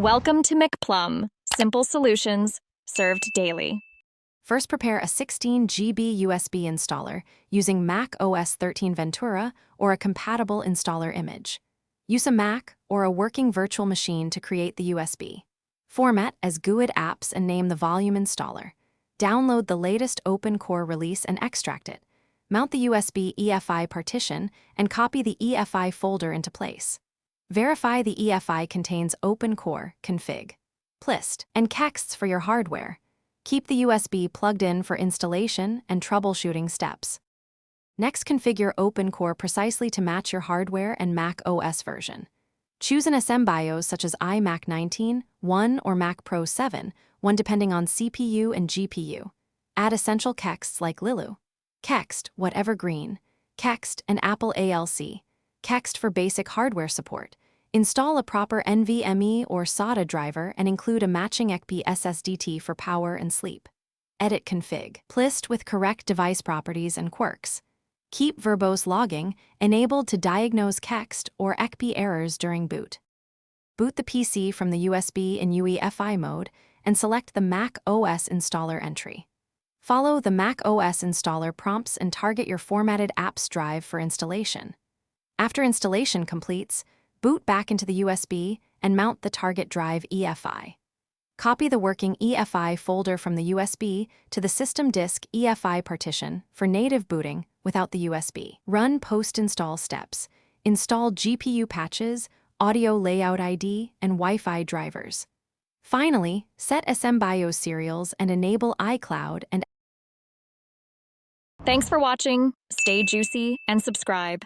Welcome to McPlum, simple solutions served daily. First, prepare a 16 GB USB installer using Mac OS 13 Ventura or a compatible installer image. Use a Mac or a working virtual machine to create the USB. Format as GUID apps and name the volume installer. Download the latest open core release and extract it. Mount the USB EFI partition and copy the EFI folder into place. Verify the EFI contains open core, config, plist, and kexts for your hardware. Keep the USB plugged in for installation and troubleshooting steps. Next, configure OpenCore precisely to match your hardware and Mac OS version. Choose an SMBIOS such as iMac 19, 1 or Mac Pro 7, one depending on CPU and GPU. Add essential kexts like Lilu, Kext, whatever green, Kext, and Apple ALC, Kext for basic hardware support. Install a proper NVMe or SATA driver and include a matching ECP SSDT for power and sleep. Edit config. Plist with correct device properties and quirks. Keep verbose logging enabled to diagnose Kext or ECP errors during boot. Boot the PC from the USB in UEFI mode and select the Mac OS installer entry. Follow the Mac OS installer prompts and target your formatted apps drive for installation. After installation completes, boot back into the USB and mount the target drive EFI. Copy the working EFI folder from the USB to the system disk EFI partition for native booting without the USB. Run post-install steps. Install GPU patches, audio layout ID, and Wi-Fi drivers. Finally, set SMBIOS serials and enable iCloud and Thanks for watching. Stay juicy and subscribe.